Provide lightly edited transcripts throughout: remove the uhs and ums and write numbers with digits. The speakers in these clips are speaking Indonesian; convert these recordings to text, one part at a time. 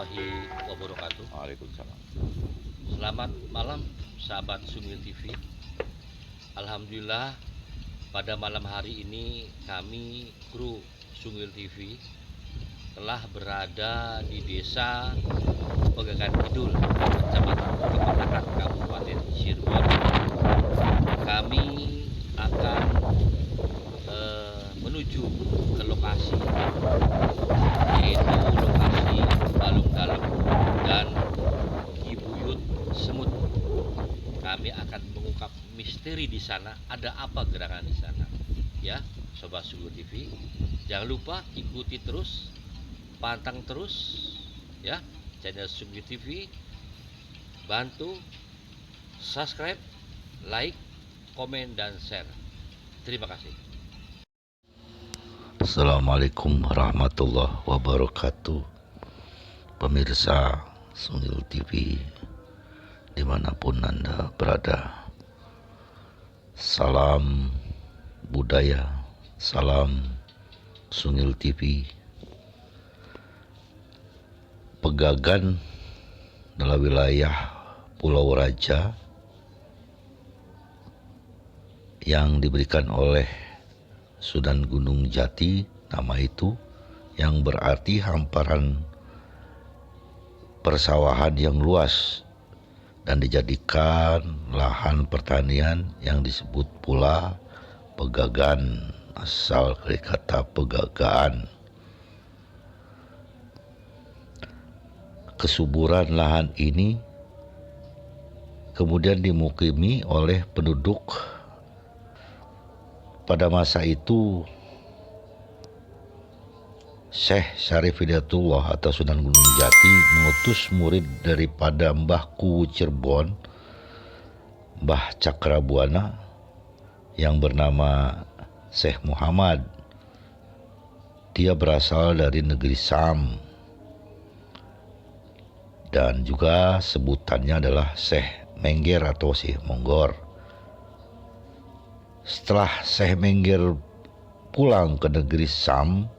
warahmatullahi wabarakatuh. Waalaikumsalam. Selamat malam sahabat Sungil TV. Alhamdulillah pada malam hari ini kami kru Sungil TV telah berada di desa Pegagan Kidul, Kecamatan Kepatakan, Kabupaten Cirebon. Kami akan menuju ke lokasi, yaitu lokasi Balung Dalam dan Kibuyut Semut. Kami akan mengungkap misteri di sana. Ada apa gerangan di sana? Ya, Sobat Sungguh TV, jangan lupa ikuti terus, pantang terus, ya, channel Sungguh TV. Bantu subscribe, like, komen, dan share. Terima kasih. Assalamualaikum warahmatullahi wabarakatuh. Pemirsa Sungil TV dimanapun Anda berada, salam budaya, salam Sungil TV. Pegagan adalah wilayah Pulau Raja yang diberikan oleh Sunan Gunung Jati nama itu, yang berarti hamparan persawahan yang luas dan dijadikan lahan pertanian yang disebut pula Pegagan, asal dari kata pegagaan. Kesuburan lahan ini kemudian dimukimi oleh penduduk. Pada masa itu Syekh Syarif Hidayatullah atau Sunan Gunung Jati mengutus murid daripada Mbah Kuwu Cirebon, Mbah Cakrabuana, yang bernama Syekh Muhammad. Dia berasal dari negeri Sam dan juga sebutannya adalah Syekh Mengger atau Syekh Monggor. Setelah Syekh Mengger pulang ke negeri Sam,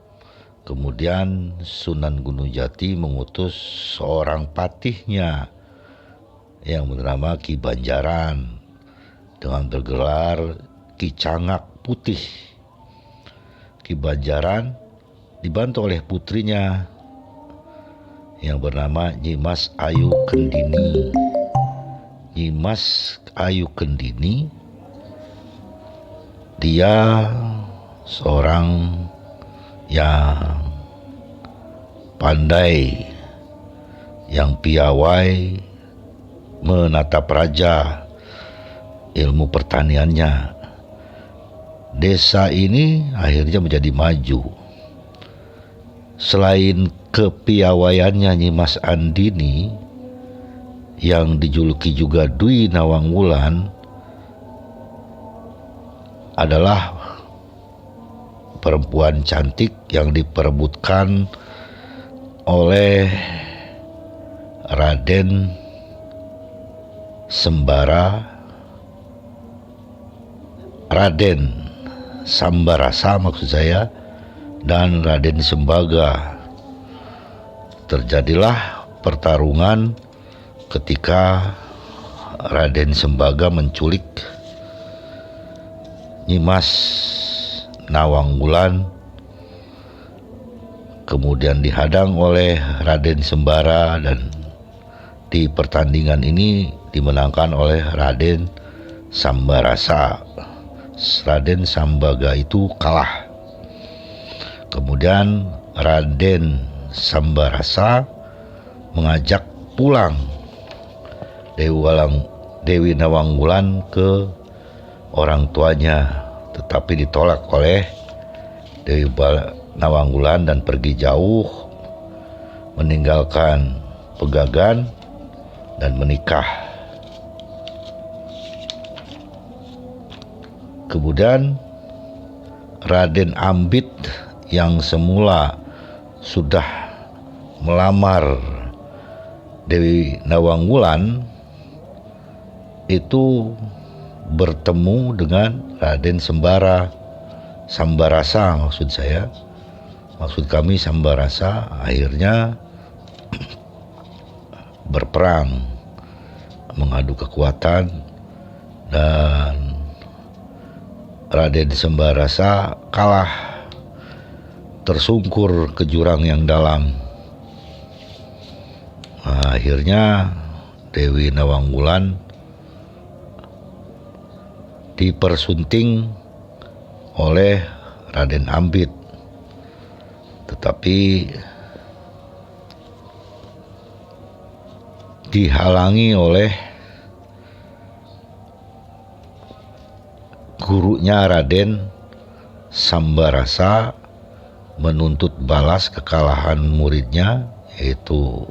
kemudian Sunan Gunung Jati mengutus seorang patihnya yang bernama Ki Banjaran dengan bergelar Ki Cangak Putih. Ki Banjaran dibantu oleh putrinya yang bernama Nyimas Ayu Kendini. Nyimas Ayu Kendini, dia seorang yang pandai, yang piawai menatap raja ilmu pertaniannya. Desa ini akhirnya menjadi maju. Selain kepiawaiannya Nyimas Andini yang dijuluki juga Dwi Nawang Wulan, adalah perempuan cantik yang diperebutkan oleh Raden Sambarasa maksud saya, dan Raden Sembaga. Terjadilah pertarungan ketika Raden Sembaga menculik Nyimas Nawang Wulan, kemudian dihadang oleh Raden Sembara, dan di pertandingan ini dimenangkan oleh Raden Sambarasa. Raden Sambaga itu kalah. Kemudian Raden Sambarasa mengajak pulang Dewi Nawang Wulan ke orang tuanya, tetapi ditolak oleh Dewi Nawang Wulan dan pergi jauh meninggalkan Pegagan dan menikah. Kemudian Raden Ambit yang semula sudah melamar Dewi Nawang Wulan itu bertemu dengan Raden Sambarasa maksud kami Sambarasa. Akhirnya berperang, mengadu kekuatan, dan Raden Sembarasa kalah, tersungkur ke jurang yang dalam. Nah, akhirnya Dewi Nawangwulan dipersunting oleh Raden Ambit, tetapi dihalangi oleh gurunya Raden Sambarasa menuntut balas kekalahan muridnya, yaitu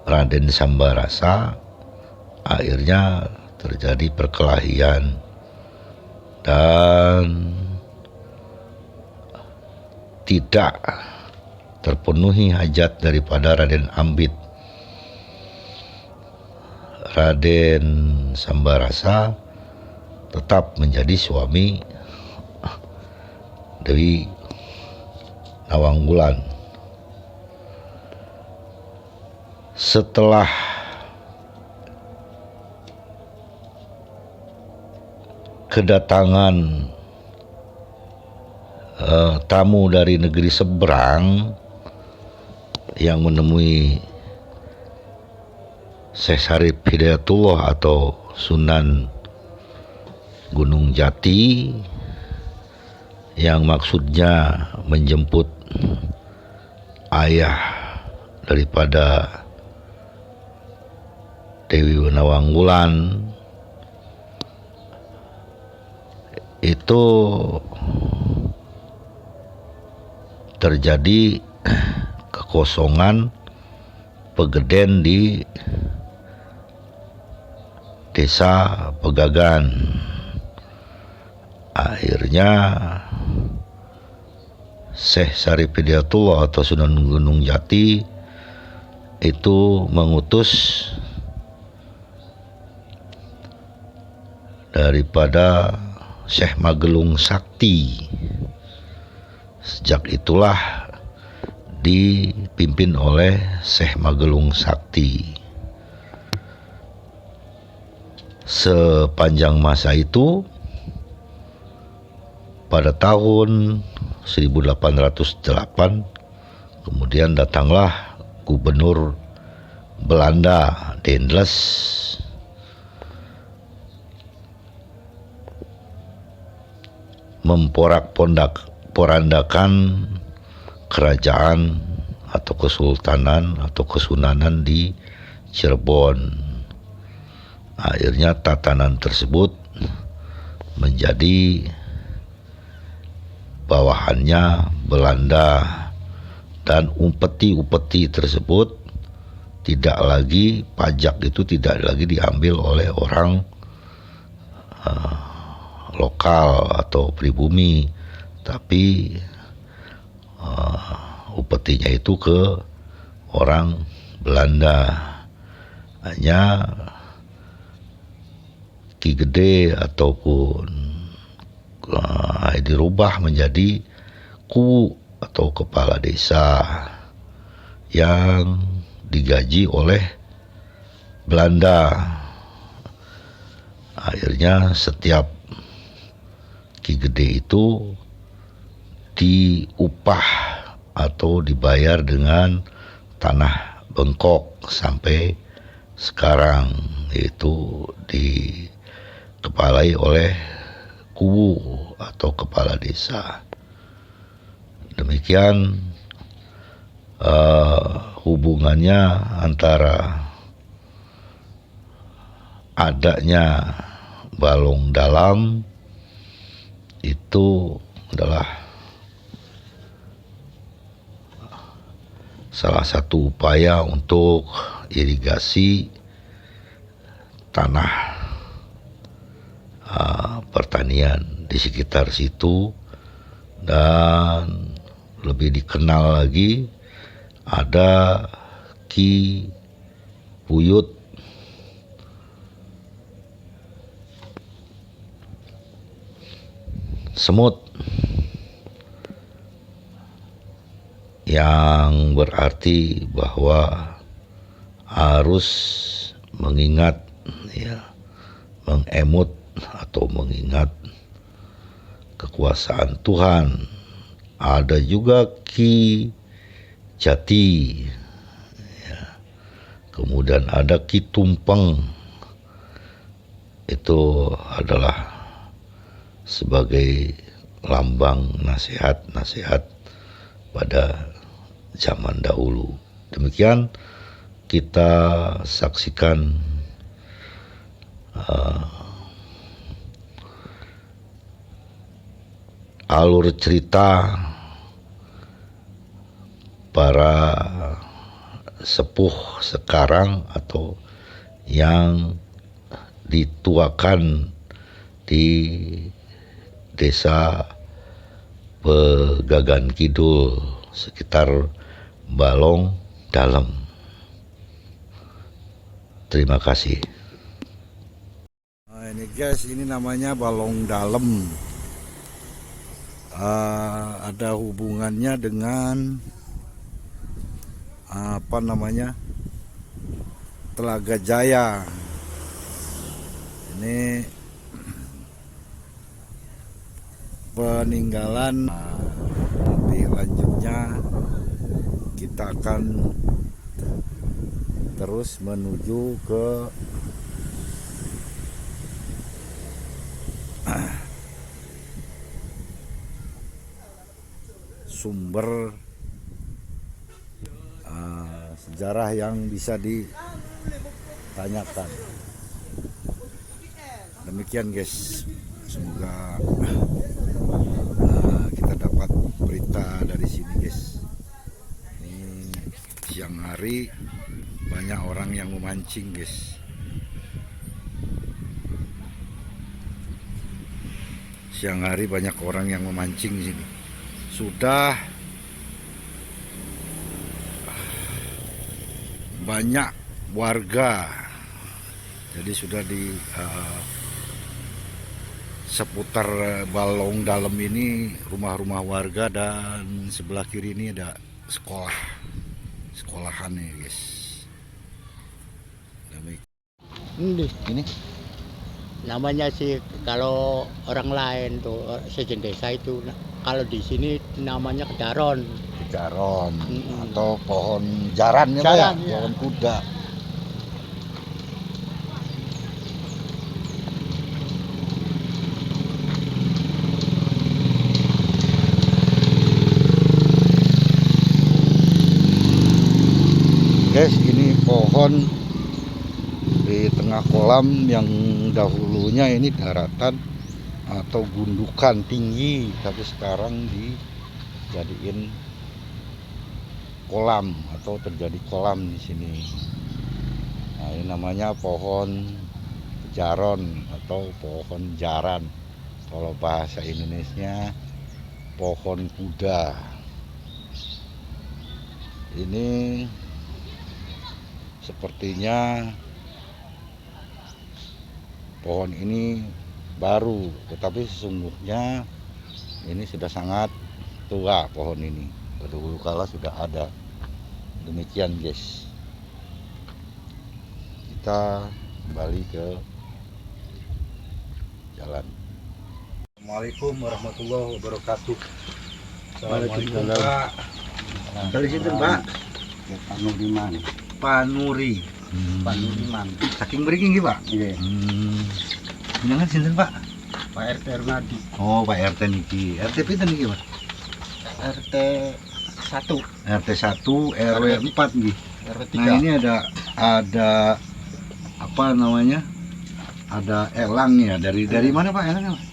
Raden Sambarasa. Akhirnya terjadi perkelahian dan tidak terpenuhi hajat daripada Raden Ambit. Raden Sambarasa tetap menjadi suami Dewi Nawangwulan. Setelah kedatangan tamu dari negeri seberang yang menemui Syekh Syarif Hidayatullah atau Sunan Gunung Jati, yang maksudnya menjemput ayah daripada Dewi Nawangwulan, itu terjadi kekosongan Pegeden di Desa Pegagan. Akhirnya Syekh Syarif Hidayatullah atau Sunan Gunung Jati itu mengutus daripada Syekh Magelung Sakti. Sejak itulah dipimpin oleh Syekh Magelung Sakti. Sepanjang masa itu, pada tahun 1808 kemudian datanglah Gubernur Belanda Daendels memporak-porandakan kerajaan atau kesultanan atau kesunanan di Cirebon. Akhirnya tatanan tersebut menjadi bawahannya Belanda, dan upeti-upeti tersebut tidak lagi, pajak itu tidak lagi diambil oleh orang lokal atau pribumi, tapi upetinya itu ke orang Belanda. Hanya Ki Gede ataupun dirubah menjadi Kuwu atau kepala desa yang digaji oleh Belanda. Akhirnya setiap Ki Gede itu diupah atau dibayar dengan tanah bengkok sampai sekarang, yaitu dikepalai oleh Kuwu atau kepala desa. Demikian hubungannya antara adanya balong dalam itu adalah salah satu upaya untuk irigasi tanah pertanian di sekitar situ. Dan lebih dikenal lagi ada Ki Puyut Semut, yang berarti bahwa harus mengingat, ya, mengemut atau mengingat kekuasaan Tuhan. Ada juga Ki Jati, ya. Kemudian ada Ki Tumpeng, itu adalah sebagai lambang nasihat-nasihat pada zaman dahulu. Demikian kita saksikan alur cerita para sepuh sekarang atau yang dituakan di desa Pegagan Kidul sekitar Balong Dalem. Terima kasih. Nah, ini guys, ini namanya Balong Dalem. Ada hubungannya dengan apa namanya, Telaga Jaya. Ini peninggalan. Lebih lanjutnya kita akan terus menuju ke sumber sejarah yang bisa ditanyakan. Demikian guys, semoga kita dapat berita dari sini guys. Ini siang hari banyak orang yang memancing guys. Siang hari banyak orang yang memancing di sini. Sudah banyak warga, jadi sudah di seputar Balong Dalem ini rumah-rumah warga, dan sebelah kiri ini ada sekolahan nih guys. Ini namanya sih kalau orang lain tuh sejen desa itu, kalau di sini namanya kedaron. Jaron atau pohon jaran ya, Pak, Jaran, ya? ya. Pohon kuda. Guys, ini pohon di tengah kolam yang dahulunya ini daratan atau gundukan tinggi, tapi sekarang dijadiin kolam atau terjadi kolam di sini. Nah, ini namanya pohon jaron atau pohon jaran. Kalau bahasa Indonesia pohon kuda. Ini sepertinya pohon ini baru, tetapi sesungguhnya ini sudah sangat tua pohon ini. Dahulu kala sudah ada. Demikian guys, kita kembali ke jalan. Assalamualaikum warahmatullahi wabarakatuh. Assalamualaikum Pak. Dari situ Pak. Panuriman. Panuri. Panuriman. Saking mriki nggih Pak. Iya. Jenengan sinten Pak? Pak RT Ermadi. Oh, Pak RT niki. RT pinten niki Pak? RT 1. RT 1 RW 4 nggih. RW 3. Nah, ini ada apa namanya? Ada elang ya. Dari mana Pak elangnya Pak?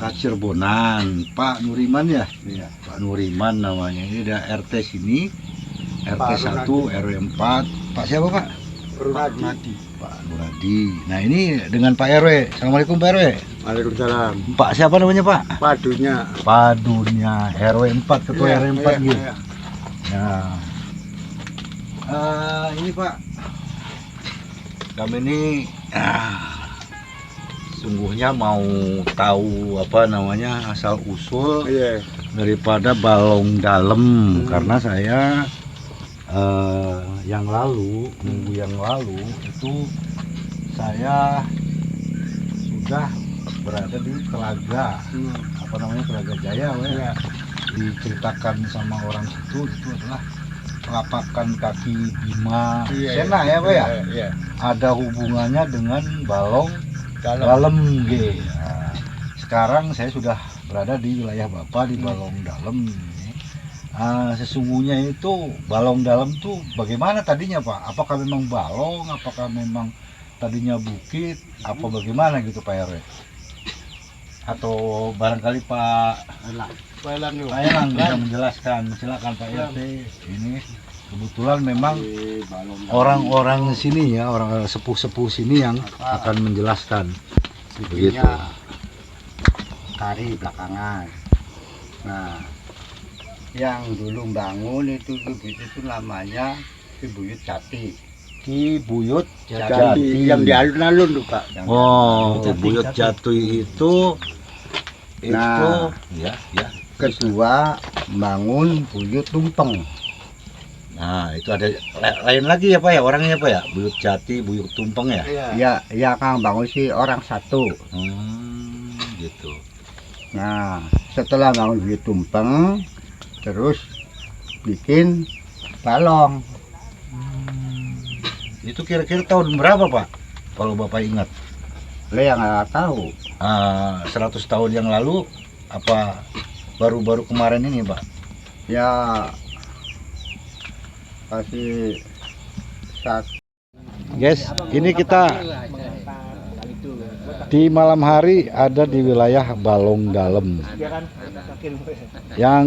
Kacirbonan. Pak Nuriman ya? Iya. Pak Nuriman namanya. Ini ada RT sini. RT 1 RW 4. Pak siapa Pak? Nuradi. Pak Nuradi. Nah, ini dengan Pak RW. Assalamualaikum Pak RW. Waalaikumsalam. Pak siapa namanya Pak? Padunya. Padunya RW 4, ketua RW 4 gitu. Nah, ini Pak, kami ini sungguhnya mau tahu apa namanya asal usul Iya. daripada Balong Dalem, karena saya yang lalu, minggu yang lalu itu saya sudah berada di Telaga, apa namanya, Telaga Jaya, ya. Diceritakan sama orang situ itu adalah telapakan kaki Bima Sena ya Pak ya. Iya. Ada hubungannya dengan balong dalam G. Nah, sekarang saya sudah berada di wilayah Bapak di balong dalam. Sesungguhnya itu balong dalam tuh bagaimana tadinya Pak? Apakah memang balong? Apakah memang tadinya bukit? Apa bagaimana gitu Pak RW? Atau barangkali Pak Elang bisa menjelaskan. Silakan Pak RT. Ini kebetulan memang orang-orang sini ya, orang sepuh-sepuh sini yang akan menjelaskan. Begitu. Kari belakangan. Nah, yang dulu bangun itu namanya Ki Buyut Jati. Ki Buyut Jati. Yang di alun-alun tuh Pak. Yang Oh, Buyut Jati itu Nah. ya. kedua bangun Buyut Tumpeng. Nah, itu ada lain lagi ya Pak ya, orangnya Pak ya? Buyut Jati, Buyut Tumpeng ya? Ya Kang bangun sih orang satu. Gitu. Nah, setelah bangun Buyut Tumpeng, terus bikin balong. Itu kira-kira tahun berapa Pak? Kalau Bapak ingat? Yang nggak tahu. 100 tahun yang lalu apa baru-baru kemarin ini Pak? Ya pasti saat. Guys, ini kita di malam hari ada di wilayah Balong Dalem yang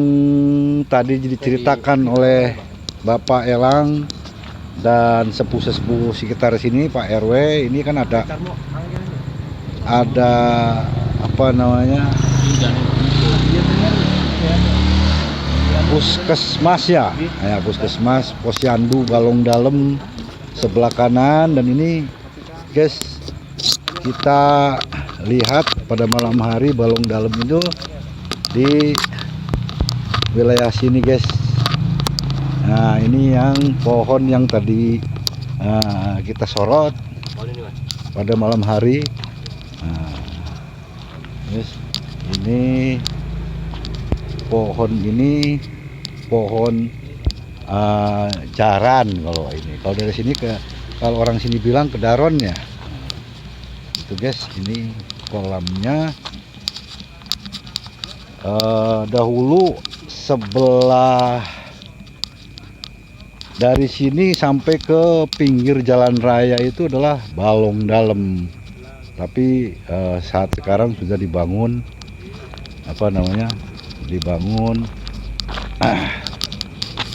tadi diceritakan oleh Bapak Elang dan sepuh-sepuh sekitar sini Pak RW. Ini kan ada apa namanya, puskesmas ya, puskesmas Posyandu Balong Dalem sebelah kanan. Dan ini guys, kita lihat pada malam hari Balong Dalem itu di wilayah sini guys. Nah, ini yang pohon yang tadi kita sorot pada malam hari. Nah, guys, ini pohon jaran kalau ini. Kalau dari sini kalau orang sini bilang kedaronnya. Itu guys, ini kolamnya. Dahulu sebelah dari sini sampai ke pinggir jalan raya itu adalah Balong Dalem. Tapi saat sekarang sudah dibangun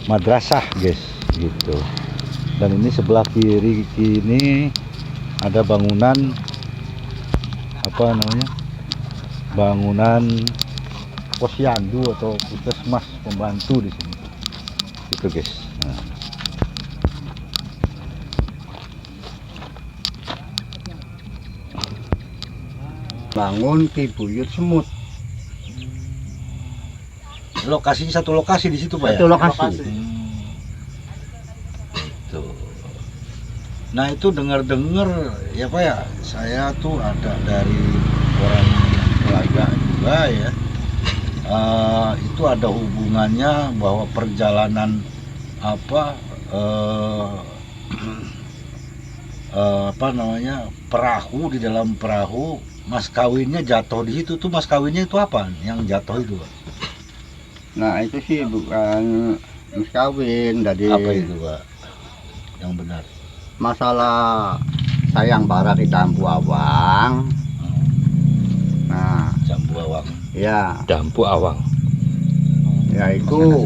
madrasah guys gitu. Dan ini sebelah kiri kini ada bangunan bangunan posyandu atau puskesmas pembantu di sini itu guys. Nah. Bangun Ki Buyut Semut. Lokasinya satu lokasi di situ Pak ya? Satu lokasi. Itu. Nah, itu dengar-dengar ya Pak ya, saya tuh ada dari orang Telaga juga ya. Itu ada hubungannya bahwa perjalanan perahu, di dalam perahu mas kawinnya jatuh di situ. Tuh mas kawinnya itu apa yang jatuh itu Pak? Nah, itu sih bukan mas kawin dari Apa itu Pak yang benar? masalah sayang bara di Dampu Awang. Nah, Jambu Awang. ya Dampu Awang. yaitu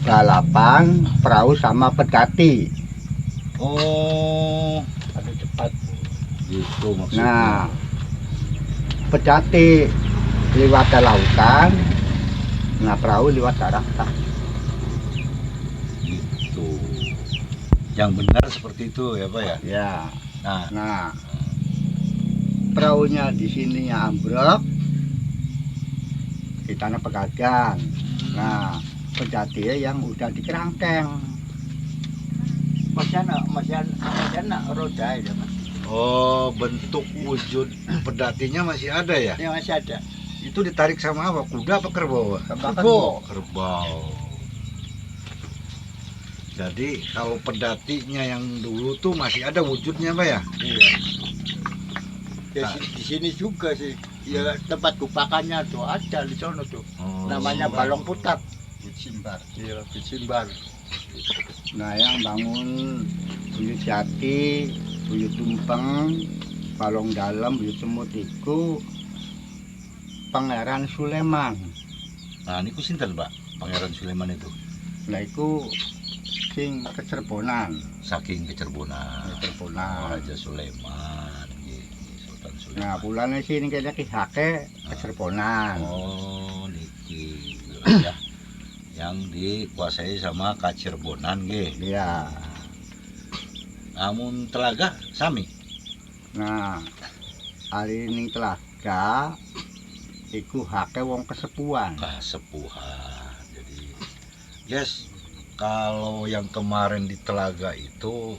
balapan perahu sama pedati. Oh, Ada cepat. gitu maksudnya. Nah, pedati lewat lautan, nah perahu lewat daratan. Gitu. Yang benar seperti itu ya Pak ya. Ya. Nah, Nah, perahunya di sininya ambruk di tanah pegadang. Nah, pedati yang udah dikerangkeng. masih ada roda ya mas. Oh, bentuk wujud pedatinya masih ada ya? Ya masih ada. Itu ditarik sama apa? Kuda apa kerbau, Pak? Kerbau. Kerbau. Jadi kalau pedatinya yang dulu tuh masih ada wujudnya, Pak ya? Iya. Ya, di sini juga sih. Ya tempat kupakannya tuh ada di sana tuh. Oh, Namanya Simbar. Balong Putat. Simbar. Iya, Simbar. Nah, yang bangun Buyut Jati, Buyut Tumpeng, Balong Dalam, Buyut Semut itu Pangeran Suleman. Nah, ini sinten, Pak? Pangeran Sulaiman itu Nah, itu sing kecerbonan. saking kecerbonan. Kecerbonan. Raja Sulaiman, nggih, Sultan Sulaiman. Nah, bulannya sini kita kisahke kecerbonan. Oh, niki wilayah yang dikuasai sama Kacerbonan nggih. Iya. Namun Telaga sami. Nah, hari ini telaga iku hake wong kesepuan. Kasepuhan. Jadi, yes, kalau yang kemarin di Telaga itu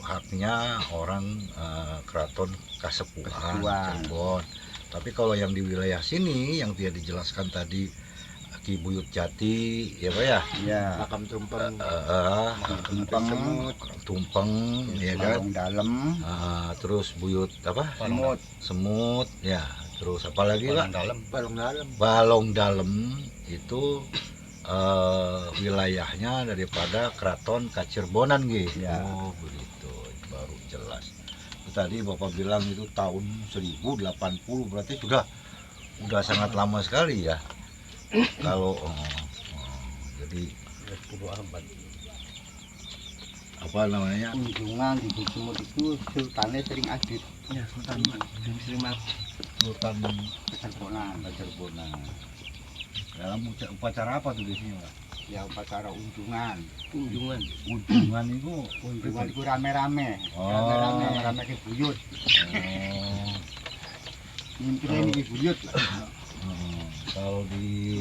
haknya orang keraton Kasepuhan, Kasepuhan. Cirebon. Tapi kalau yang di wilayah sini yang tidak dijelaskan tadi Ki Buyut Jati, ya Pak ya, Iya. Makam Tumpeng. Tumpeng, Tumpeng, ya kan. Balong Dalam, Terus Buyut apa? Semut. Semut, ya. Terus apa lagi Pak? Balong Dalam. Balong Dalam itu wilayahnya daripada Keraton Kacerbonan gitu. Ya. Oh begitu, baru jelas. Tadi Bapak bilang itu tahun 1080, berarti udah sangat lama sekali ya. Kalau jadi 10 abad. apa namanya? kunjungan di Buyut Semut itu sultannya sering adit Ya, Sultan Muslimat. Sultan kecerbonan. Kacerbonan. Dalam upacara apa tuh biasanya Pak? Ya upacara unjungan. Kunjungan. Unjungan itu Unjungan itu rame-rame. Oh. Rame-rame ke buyut. Oh, Mimpinnya ini ke buyut lah. kalau di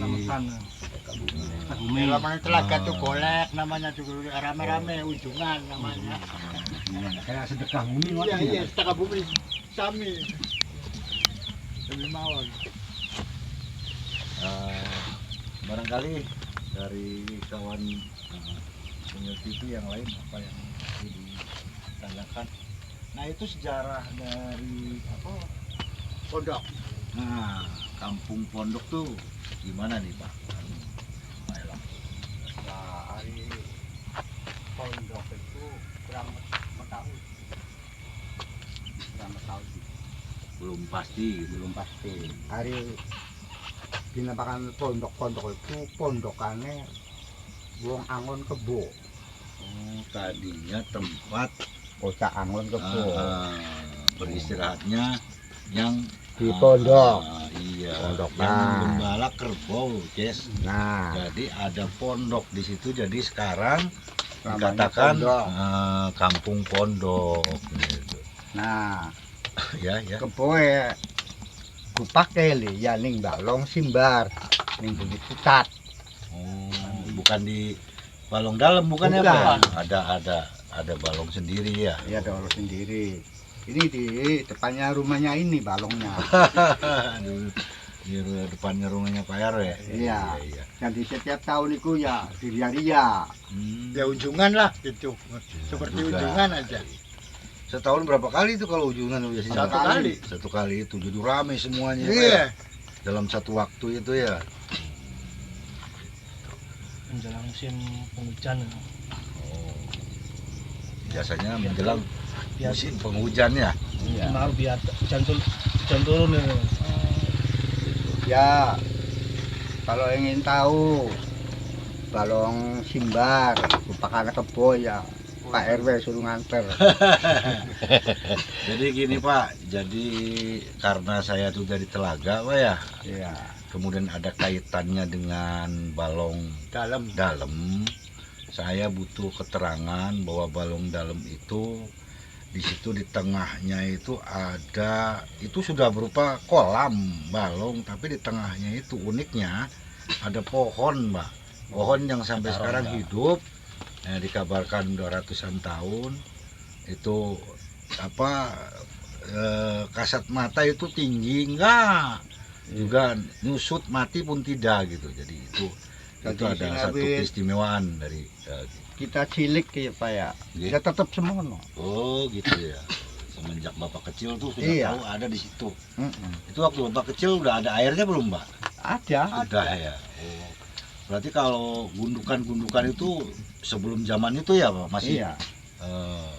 Bumi. Namanya telaga tuh golek, namanya tuh rame-rame unjungan namanya. kayak sedekah bumi Iya, iya, setengah bumi sami. Demi mawon. Barangkali dari kawan peneliti itu yang lain apa yang ditanyakan. Nah itu sejarah dari apa? Pondok. Nah kampung Pondok tuh gimana nih Pak? Nah, hari pondok itu kurang tahu. Kurang tahu sih. Belum pasti gitu. Belum pasti. Hari dinamakan pondok-pondok itu pondokannya wong Angon Kebo. Oh, tadinya tempat Bocah Angon Kebo. beristirahatnya yang Di pondok. Iya. Pondok. Yang Nah. gembala kerbau, Ces. Nah, Jadi ada pondok di situ. Jadi sekarang namanya dikatakan pondok. kampung pondok. Gitu. Nah, Ya. Kebo ya kupake li ya ning Balong Simbar ning Buyut Putat. Oh, bukan di Balong Dalam bukan ya Bukan. Pak? Ada balong sendiri ya. Ya ada orang sendiri. Ini di depannya rumahnya ini balongnya. Di depannya rumahnya Pak RW. Iya. Iya. Jadi setiap tahun itu ya diria-ria. Ya unjungan lah gitu. Seperti Juga. unjungan aja. Setahun berapa kali itu kalau ujungan biasanya? Satu kali. Satu kali itu jadi rame semuanya Pak, Iya. ya? Dalam satu waktu itu ya. Menjelang musim penghujan Oh. Biasanya menjelang biar musim penghujan ya. mau biar hujan turun ya. Ya, kalau ingin tahu Balong Simbar, kupakana Kebo ya Pak RW suruh nganter. Jadi gini Pak, jadi karena saya tuh dari Telaga Pak ya, Iya. kemudian ada kaitannya dengan balong Dalam. dalam, saya butuh keterangan bahwa balong dalam itu di situ di tengahnya itu ada, itu sudah berupa kolam balong, tapi di tengahnya itu uniknya ada pohon Mbak, pohon yang sampai sekarang hidup dikabarkan 200-an tahun itu apa kasat mata itu tinggi enggak, juga nyusut mati pun tidak gitu. Jadi itu ada satu keistimewaan dari kita cilik ya Pak ya. Iya. Ya tetap semono. oh gitu ya. Semenjak Bapak kecil tuh sudah Iya. tahu ada di situ. Itu waktu Bapak kecil udah ada airnya belum, Mbak? Ada. Udah ya. Oh. Berarti kalau gundukan-gundukan itu sebelum zaman itu ya, Pak? Masih. Iya. Eh,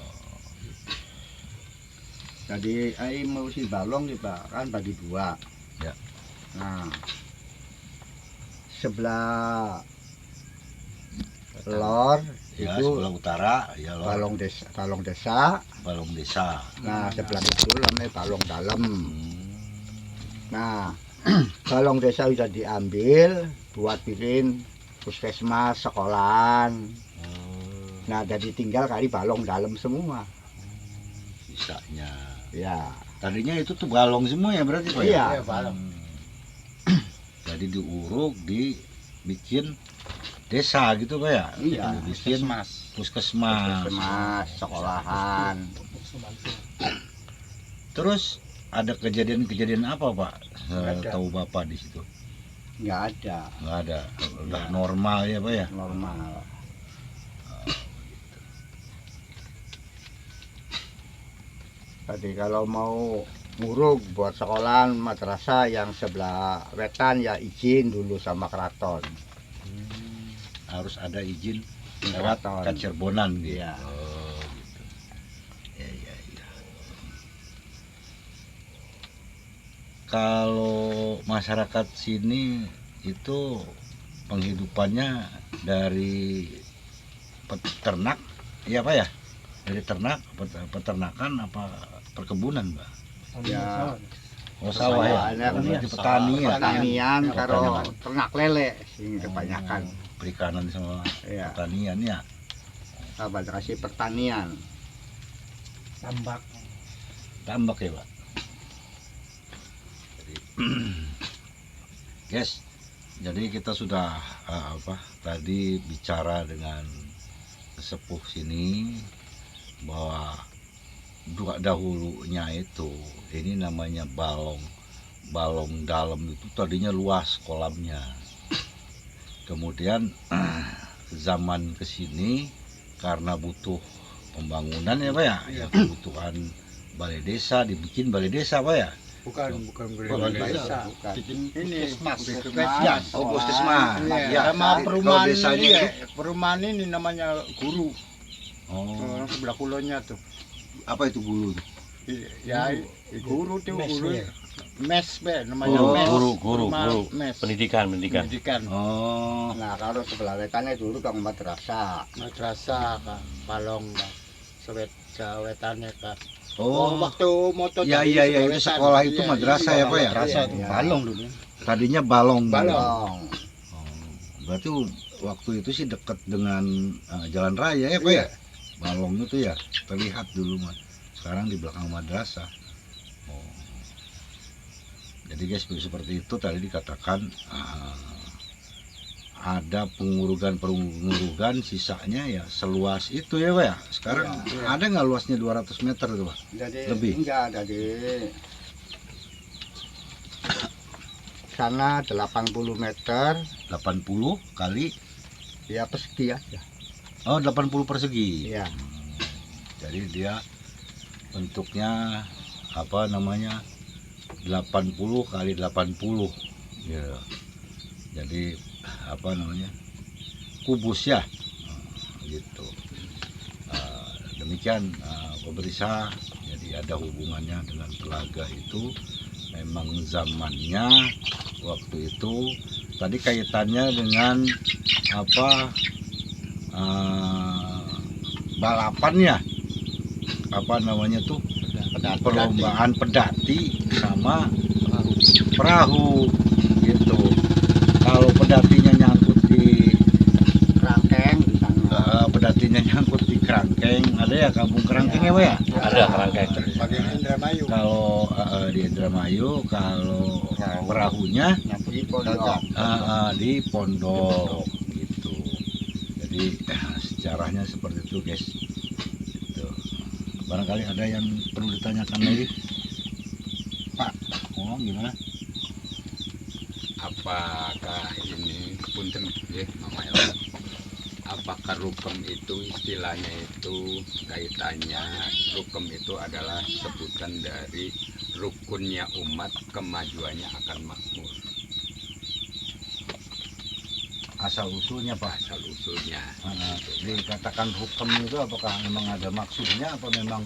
Jadi mau si balong nih Pak, kan bagi dua. Ya. Nah, sebelah lor ya, itu sebelah utara ya loh. balong desa. Balong desa. Nah, sebelah itu namanya balong dalam. Hmm. Nah, balong desa sudah diambil buat bikin puskesmas, sekolahan. Nah, jadi tinggal kali balong dalam semua. Sisanya. Ya, Tadinya itu tuh balong semua ya berarti, Pak? Iya, ya? balong. Jadi diuruk, dibikin desa gitu, Pak ya? Iya. Dibikin puskesmas. sekolahan. Terus ada kejadian-kejadian apa, Pak? Nggak ada. Tahu Bapak di situ? Nggak ada, Nggak ada. Udah normal ya, Pak ya? normal. Jadi kalau mau nguruk buat sekolahan madrasah yang sebelah wetan ya izin dulu sama keraton. Harus ada izin lewat Keraton. Kacirbonan gitu. Iya. Oh, gitu. Ya. Kalau masyarakat sini itu penghidupannya dari peternak, ya Pak ya? Dari ternak, peternakan apa perkebunan, Mbak? Ya. Oh, sawah ya. Ada Berarti petani ya. pertanian Ya, karo pertanian. ternak lele sing kebanyakan. Perikanan sama Iya. pertanian ya. Apa kasih pertanian. tambak. Tambak ya, Pak. Jadi, guys, jadi kita sudah tadi bicara dengan sepuh sini bahwa dahulunya itu ini namanya balong dalam itu tadinya luas kolamnya. Kemudian zaman kesini karena butuh pembangunan ya Pak ya, ya kebutuhan balai desa, dibikin balai desa Pak ya. Bukan Bukan desa. Bukan. Bikin ini Puskesmas. Oh, puskesmas. Iya. Ya, Sama kalau perumahan desanya ini, itu perumahan ini namanya guru. oh, Sebelah kulonnya tuh. apa itu gulu? Ya, guru tuh guru. Mes be namanya Oh, mes. guru. Mes. Pendidikan. Oh, Nah, kalau sebelah wetannya dulu Kang madrasah. Madrasah Kak, balong Kak. Sawetannya Kak. oh, Waktu moto ya tadi iya itu sewetan. sekolah itu Iya, madrasah ya Pak ya. madrasah Iya. Balong dulu. Tadinya balong. Balong. Oh, berarti waktu itu sih dekat dengan jalan raya ya Pak ya. Balong itu ya terlihat dulu mah. Sekarang di belakang madrasah. Oh. Jadi guys seperti itu tadi dikatakan ada pengurugan sisanya ya seluas itu ya Pak ya. Sekarang ada nggak luasnya 200 meter itu Pak? Jadi Lebih? enggak, jadi sana 80 meter 80 kali ya persegi aja. oh 80 persegi. Iya. Jadi dia bentuknya apa namanya 80 kali 80 ya. Jadi apa namanya kubus ya. Gitu. Demikian pemirsa, jadi ada hubungannya dengan telaga itu memang zamannya waktu itu tadi kaitannya dengan apa balapan ya, apa namanya tuh perlombaan pedati sama perahu gitu. Kalau pedatinya nyangkut di Kerangkeng di sana. pedatinya nyangkut di kerangkeng, ada ya kampung kerangkeng ya Pak ya? Ada kerangkeng. Bagian Indramayu. Kalau di Indramayu, kalau perahunya Di pondok. di pondok gitu. Jadi Jadi sejarahnya seperti itu guys. Gitu. Barangkali ada yang perlu ditanyakan lagi, Pak. Oh gimana? Apakah ini punten ya Mama Ella, apakah rukem itu istilahnya itu kaitannya rukem itu adalah sebutan dari rukunnya umat, kemajuannya akan makmur, Asal usulnya Pak. asal usulnya. Dikatakan hukum itu apakah memang ada maksudnya apa memang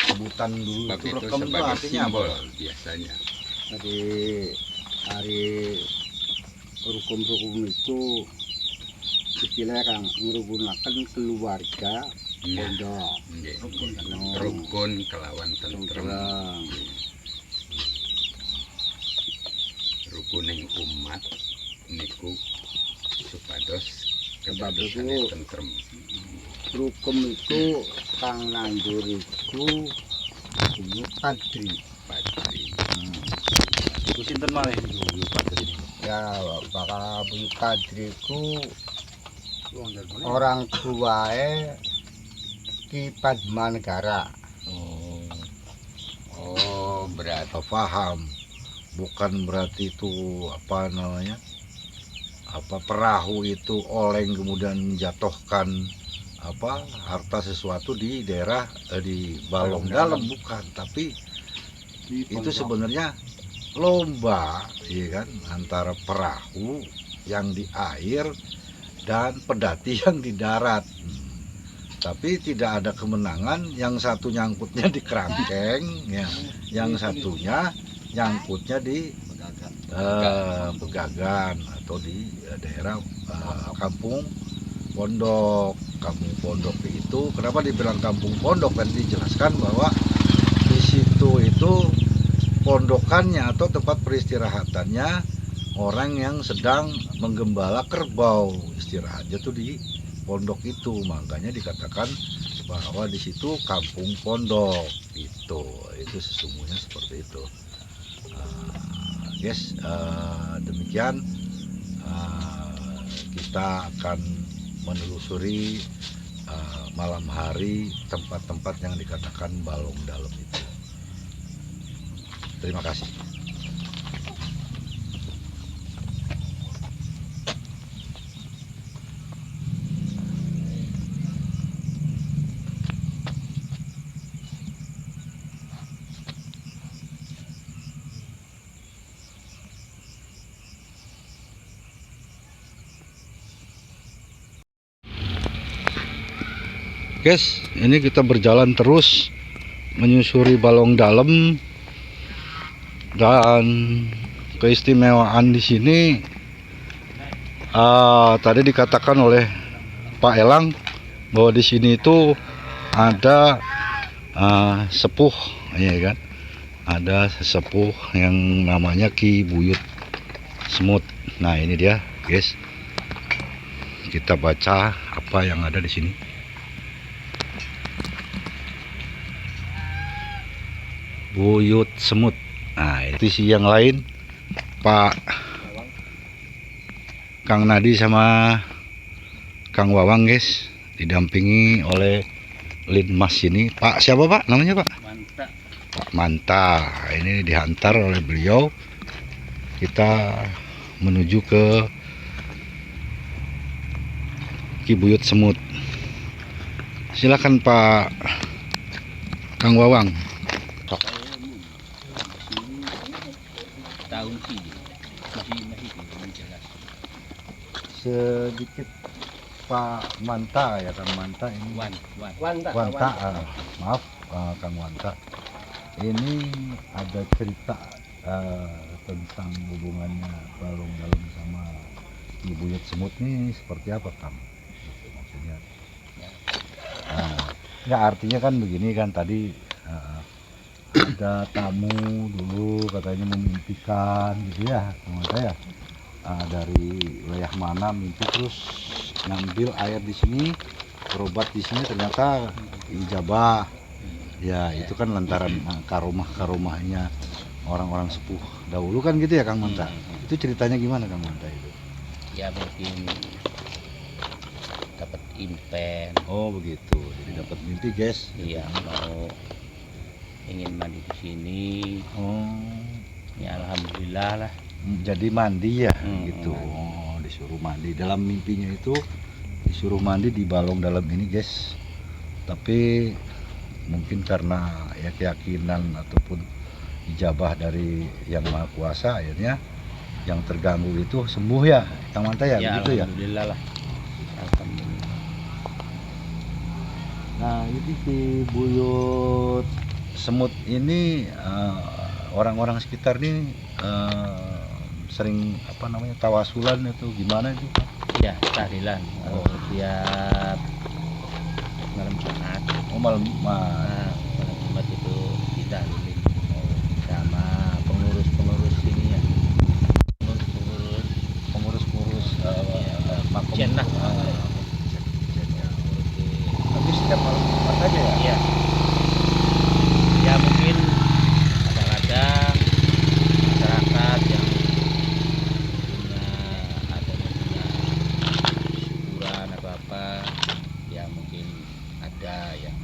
sebutan dulu Sebab itu itu rekam itu sebagai artinya apa? simbol biasanya. Jadi hari rukum-rukum itu istilahnya kan menggunakan keluarga Iya. pondok. Nggih. Oh. Rukun kelawan tentrem. Tentrem. Rukuning umat niku supados Sebab kedadosane itu- tentrem. Rukum itu kang nandur itu itu kadri. Padri. Itu sinten malih itu Pak ini. Ya bakal Buyut Kadri ku orang tuae Ki Padmanegara. Oh, berarti Apa paham? Bukan berarti itu apa namanya? Apa perahu itu oleng kemudian menjatuhkan apa harta sesuatu di daerah di balong dalam, bukan, tapi itu sebenarnya lomba, ya kan, antara perahu yang di air dan pedati yang di darat. Tapi tidak ada kemenangan, yang satu nyangkutnya di kerangkeng, ya, yang satunya nyangkutnya di Pegagan atau di daerah kampung pondok. Kampung pondok itu kenapa dibilang kampung pondok, dan dijelaskan bahwa di situ itu pondokannya atau tempat peristirahatannya orang yang sedang menggembala kerbau, istirahatnya tuh di pondok itu, makanya dikatakan bahwa di situ kampung pondok itu sesungguhnya seperti itu. Guys, demikian kita akan menelusuri malam hari tempat-tempat yang dikatakan balong dalam itu. Terima kasih. Guys, ini kita berjalan terus menyusuri balong dalam, dan keistimewaan di sini tadi dikatakan oleh Pak Elang bahwa di sini itu ada sepuh, ya kan? Ada sesepuh yang namanya Ki Buyut Semut. Nah, ini dia, guys. Kita baca apa yang ada di sini. Buyut Semut. Nah, itu sisi yang lain Pak Kang Nadi sama Kang Wawang, guys, didampingi oleh Linmas ini. Pak siapa Pak namanya Pak? Manta. Pak Manta. Ini dihantar oleh beliau. Kita menuju ke Ki Buyut Semut. Silakan Pak Kang Wawang. Tahun ini masih jelas. Sedikit Pak Manta, ya Kang Manta ini. Wanta, maaf Kang Wanta. Ini ada cerita tentang hubungannya balong dalam sama Ki Buyut Semut ini seperti apa Kang? Maksudnya. Ya artinya kan begini kan, tadi ada tamu dulu katanya memimpikan gitu ya sama saya, dari wilayah mana mimpi terus ngambil air di sini, berobat di sini, ternyata ijabah. Ya itu kan lantaran karomahnya orang-orang sepuh dahulu kan gitu ya Kang Manta. Itu ceritanya gimana Kang Manta itu? Ya mungkin dapat impen. Oh begitu, jadi dapat mimpi guys. Iya, mau ingin mandi di sini. Oh, Ya alhamdulillah lah. jadi mandi ya gitu. mandi. Oh, disuruh mandi. Dalam mimpinya itu disuruh mandi di balong dalam ini guys. Tapi mungkin karena ya keyakinan ataupun ijabah dari Yang Maha Kuasa, akhirnya yang terganggu itu sembuh ya, Kang Manta ya, Ya begitu ya. alhamdulillah lah. Alhamdulillah. Nah ini si buyut semut ini orang-orang sekitar ini sering apa namanya tawasulan itu gimana itu? Ya tahlilan. Tiap malam Jumat. Oh malam Nah, malam Jumat itu ditahlilin sama pengurus-pengurus sini ya. Pengurus-pengurus makom Jen lah. tapi setiap malam Jumat aja ya? Iya. Ya mungkin kadang-kadang masyarakat yang punya syukuran atau apa, ya mungkin ada yang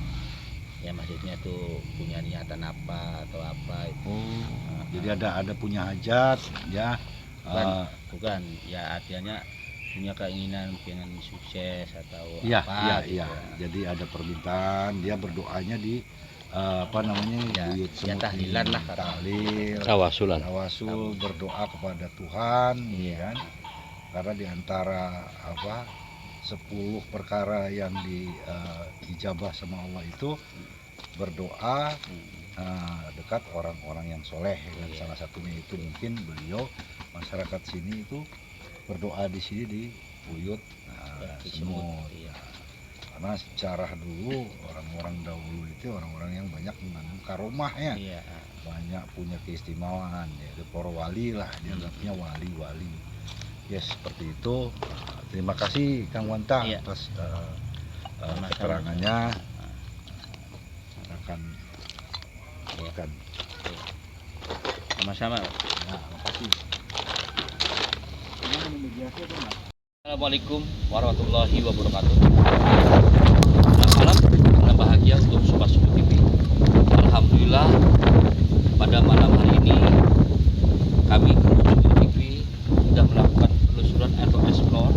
ya maksudnya tuh punya niatan apa atau apa itu. Jadi ada punya hajat ya. Bukan ya artinya punya keinginan pengen sukses atau Iya, apa iya, gitu. iya. Jadi ada permintaan, dia berdoanya di apa namanya? Ya, buyut ya semut tahlilan ini. lah. Tahlil, Tawasulan. tawasul, berdoa kepada Tuhan, Iya. kan? Karena di antara apa 10 perkara yang diijabah sama Allah itu berdoa dekat orang-orang yang soleh, dan Iya. salah satunya itu mungkin beliau masyarakat sini itu berdoa di sini di buyut Di semut. Iya. Karena secara dulu orang-orang dahulu itu orang-orang yang banyak mengandung karomah ya, Iya. banyak punya keistimewaan, yaitu para wali lah, dianggapnya wali-wali. Ya seperti itu. Terima kasih Kang Wanta Iya. atas Sama-sama. keterangannya. Akan akan. Sama-sama. Nah, makasih. Assalamualaikum warahmatullahi wabarakatuh. Selamat malam, salam bahagia untuk Sobat Suku TV. Alhamdulillah pada malam hari ini kami Suku TV sudah melakukan penelusuran atau explore,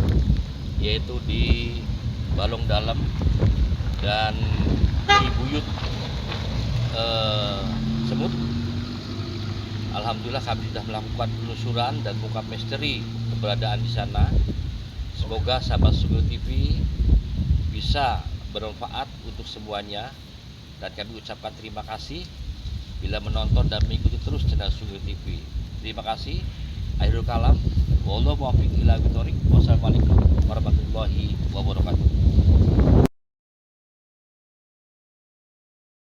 yaitu di Balong Dalam dan di Buyut Semut. Alhamdulillah kami sudah melakukan penelusuran dan mengungkap misteri keberadaan di sana. Semoga sahabat Sugeng TV bisa bermanfaat untuk semuanya, dan kami ucapkan terima kasih bila menonton dan mengikuti terus channel Sugeng TV. Terima kasih. Akhirul kalam. Wallahu muwaffiq ila aqwamit thoriq. Wassalamualaikum